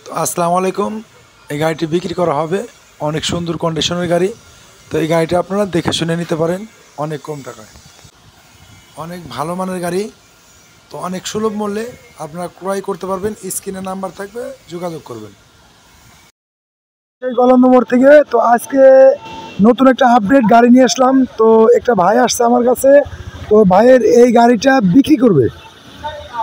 তো আসসালামু আলাইকুম। এই গাড়িটি বিক্রি করা হবে, অনেক সুন্দর কন্ডিশনের গাড়ি। তো এই গাড়িটা আপনারা দেখে শুনে নিতে পারেন অনেক কম টাকায়, অনেক ভালো মানের গাড়ি। তো অনেক সুলভ মূল্যে আপনারা ক্রয় করতে পারবেন। স্ক্রিনে নাম্বার থাকবে, যোগাযোগ করবেন। এই গলন্দ মোড় থেকে তো আজকে নতুন একটা আপডেট গাড়ি নিয়ে আসলাম। তো একটা ভাই আসছে আমার কাছে, তো ভাইয়ের এই গাড়িটা বিক্রি করবে।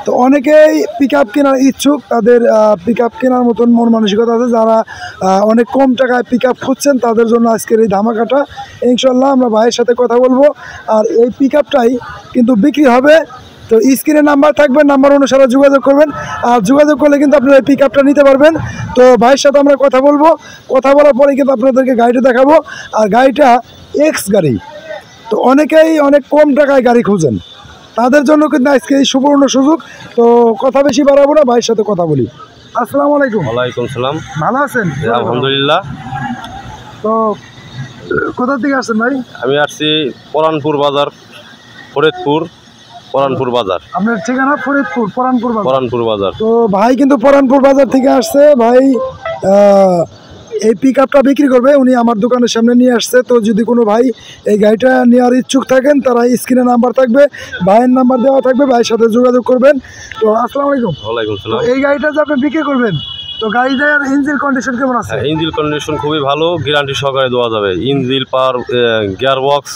তো অনেকেই পিক আপ কেনার ইচ্ছুক, তাদের পিক আপ কেনার মতন মন মানসিকতা আছে, যারা অনেক কম টাকায় পিক আপ খুঁজছেন তাদের জন্য আজকের এই ধামাকাটা। ইনশাল্লাহ আমরা ভাইয়ের সাথে কথা বলবো, আর এই পিক আপটাই কিন্তু বিক্রি হবে। তো স্ক্রিনে নাম্বার থাকবে, নাম্বার অনুসারে যোগাযোগ করবেন। আর যোগাযোগ করলে কিন্তু আপনারা এই পিক আপটা নিতে পারবেন। তো ভাইয়ের সাথে আমরা কথা বলবো, কথা বলার পরে কিন্তু আপনাদেরকে গাড়িটা দেখাবো। আর গাড়িটা এক্স গাড়ি, তো অনেকেই অনেক কম টাকায় গাড়ি খুঁজেন, তাদের জন্য কিন্তু আজকে এই সুবর্ণ সুযোগ। তো কথা বেশি বাড়াবো না, ভাইয়ের সাথে কথা বলি। আসসালামু আলাইকুম। ওয়ালাইকুম সালাম। ভালো আছেন? আলহামদুলিল্লাহ। তো কোথা থেকে আসছেন ভাই? আমি আসছি পরানপুর বাজার, ফরিদপুর পরানপুর বাজার। আপনার ঠিকানা ফরিদপুর পরানপুর বাজার? পরানপুর বাজার। তো ভাই কিন্তু পরানপুর বাজার থেকে আসছে। ভাই এই পিক আপটা বিক্রি করবে, উনি আমার দোকানের সামনে নিয়ে আসছে। তো যদি কোনো ভাই এই গাড়িটা নেওয়ার ইচ্ছুক থাকেন, তারা স্ক্রিনে নাম্বার থাকবে, ভাইয়ের নাম্বার দেওয়া থাকবে, ভাইয়ের সাথে যোগাযোগ করবেন। তো আসসালামু আলাইকুম। ওয়ালাইকুম সালাম। এই গাড়িটা যে আপনি বিক্রি করবেন, তো গাড়িটার ইঞ্জিন কন্ডিশন কেমন আছে? ইঞ্জিন কন্ডিশন খুবই ভালো, গ্যারান্টি সহকারে দেওয়া যাবে। ইঞ্জিন পাওয়ার, গিয়ার বক্স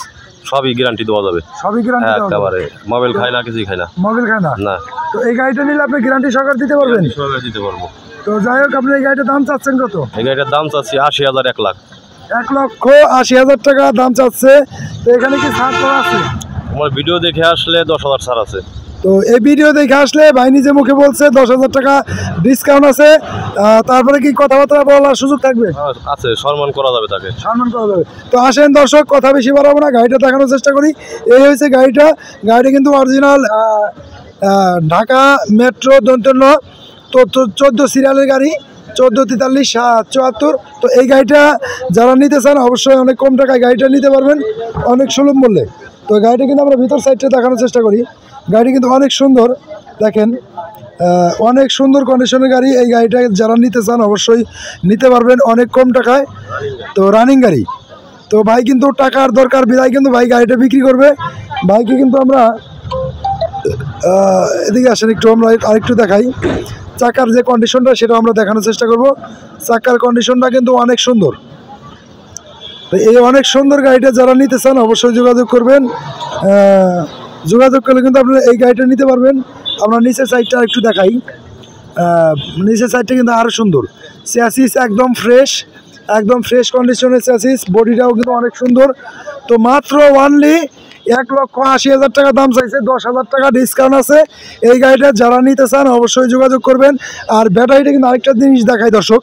সবই গ্যারান্টি দেওয়া যাবে। সবই গ্যারান্টি দেওয়া যাবে একেবারে। মোবাইল খায় না, কিছুই খায় না। মোবাইল খায় না? না। তো এই গাড়িটা নিলে আপনি গ্যারান্টি সহকারে দিতে পারবেন? সহকারে দিতে পারবো। তো যাই হোক, আপনি এই গাড়িটার দাম চাচ্ছেন কত? এই গাড়িটার দাম চাচ্ছি ৮০,০০০, ১ লাখ। ১,৮০,০০০ টাকা দাম চাচ্ছে। তো এখানে কি ছাড় করা আছে? আমার ভিডিও দেখে আসলে ১০,০০০ ছাড় আছে। তো এই ভিডিও দেখে আসলে ভাই নিজে মুখে বলছে ১০,০০০ টাকা ডিসকাউন্ট আছে। তারপরে কি কথাবার্তা বলার সুযোগ থাকবে? আছে, সম্মান করা যাবে তাকে। সম্মান করা যাবে। তো আসেন দর্শক, কথা বেশি বাড়াবো না, গাড়িটা দেখানোর চেষ্টা করি। এই হয়েছে গাড়িটা। গাড়িটা কিন্তু অরিজিনাল ঢাকা মেট্রো দন্তন্য, তো 14 সিরিয়ালের গাড়ি, 144374। তো এই গাড়িটা যারা নিতে চান অবশ্যই অনেক কম টাকায় গাড়িটা নিতে পারবেন, অনেক সুলভ মূল্যে। তো গাড়িটা কিন্তু আমরা ভিতর সাইডটা দেখানোর চেষ্টা করি। গাড়ি কিন্তু অনেক সুন্দর, দেখেন অনেক সুন্দর কন্ডিশনের গাড়ি। এই গাড়িটা যারা নিতে চান অবশ্যই নিতে পারবেন অনেক কম টাকায়। তো রানিং গাড়ি। তো ভাই কিন্তু টাকার দরকার বিদায় কিন্তু ভাই গাড়িটা বিক্রি করবে। ভাইকে কিন্তু আমরা এদিকে আসেন একটু, আমরা আরেকটু দেখাই চাকার যে কন্ডিশনটা, সেটা আমরা দেখানোর চেষ্টা করব। চাকার কন্ডিশনটা কিন্তু অনেক সুন্দর। তো এই অনেক সুন্দর গাড়িটা যারা নিতে চান অবশ্যই যোগাযোগ করবেন। যোগাযোগ করলে কিন্তু আপনারা এই গাড়িটা নিতে পারবেন। আমরা নিচের সাইডটা একটু দেখাই। নিচের সাইডটা কিন্তু আরও সুন্দর। চ্যাসিস একদম ফ্রেশ, একদম ফ্রেশ কন্ডিশনের চ্যাসিস। বডিটাও কিন্তু অনেক সুন্দর। তো মাত্র অনলি ১,৮০,০০০ টাকা দাম চাইছে, ১০,০০০ টাকা ডিসকাউন্ট আছে। এই গাড়িটা যারা নিতে চান অবশ্যই যোগাযোগ করবেন। আর ব্যাটারিটা কিন্তু আরেকটা জিনিস দেখাই দর্শক,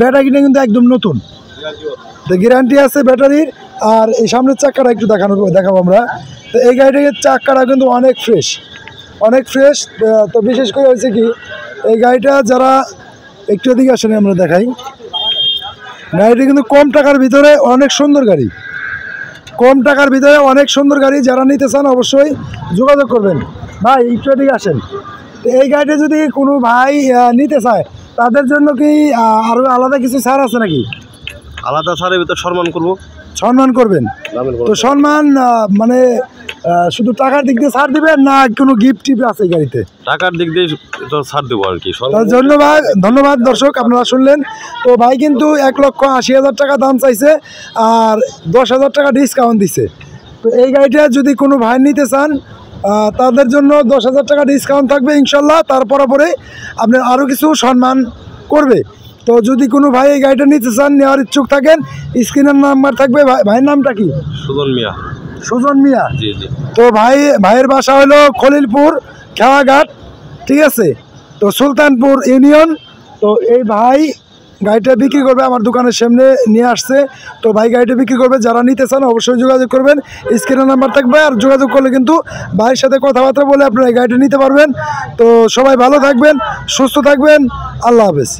ব্যাটারিটা কিন্তু একদম নতুন, তো গ্যারান্টি আছে ব্যাটারির। আর এই সামনের চাকাটা একটু দেখাবো আমরা। তো এই গাড়িটার চাকাটা কিন্তু অনেক ফ্রেশ, অনেক ফ্রেশ। তো বিশেষ করে হয়েছে কি, এই গাড়িটা যারা একটু এদিকে আসেন আমরা দেখাই। গাড়িটা কিন্তু কম টাকার ভিতরে অনেক সুন্দর গাড়ি, কম টাকার ভিতরে অনেক সুন্দর গাড়ি। যারা নিতে চান অবশ্যই যোগাযোগ করবেন। ভাই একটু এদিকে আসেন। তো এই গাড়িটা যদি কোনো ভাই নিতে চায়, তাদের জন্য কি আরও আলাদা কিছু ছাড় আছে নাকি? আলাদা ছাড়ের ভিতর সম্মান করবো। সম্মান করবেন? তো সম্মান মানে শুধু টাকার দিক দিয়ে ছাড় দিবেন, না কোনো গিফট টিপ আছে গাড়িতে? টাকার দিক দিয়ে ছাড় দেবো আর কি। ধন্যবাদ, ধন্যবাদ দর্শক, আপনারা শুনলেন। তো ভাই কিন্তু ১,৮০,০০০ টাকা দাম চাইছে, আর ১০,০০০ টাকা ডিসকাউন্ট দিছে। তো এই গাড়িটা যদি কোনো ভাই নিতে চান, তাদের জন্য ১০,০০০ টাকা ডিসকাউন্ট থাকবে ইনশাল্লাহ। তারপরে আপনার আরও কিছু সম্মান করবে। তো যদি কোনো ভাই এই গাড়িটা নিতে চান, নেওয়ার ইচ্ছুক থাকেন, স্ক্রিনের নাম্বার থাকবে। ভাইয়ের নামটা কি? সুজন মিয়া। সুজন মিয়া? জি জি। তো ভাইয়ের বাসা হলো খলিলপুর খেওয়াঘাট, ঠিক আছে? তো সুলতানপুর ইউনিয়ন। তো এই ভাই গাড়িটা বিক্রি করবে, আমার দোকানের সামনে নিয়ে আসছে। তো ভাই গাড়িটা বিক্রি করবে, যারা নিতে চান অবশ্যই যোগাযোগ করবেন। স্ক্রিনের নাম্বার থাকবে, আর যোগাযোগ করলে কিন্তু ভাইয়ের সাথে কথাবার্তা বলে আপনারা এই গাড়িটা নিতে পারবেন। তো সবাই ভালো থাকবেন, সুস্থ থাকবেন, আল্লাহ হাফেজ।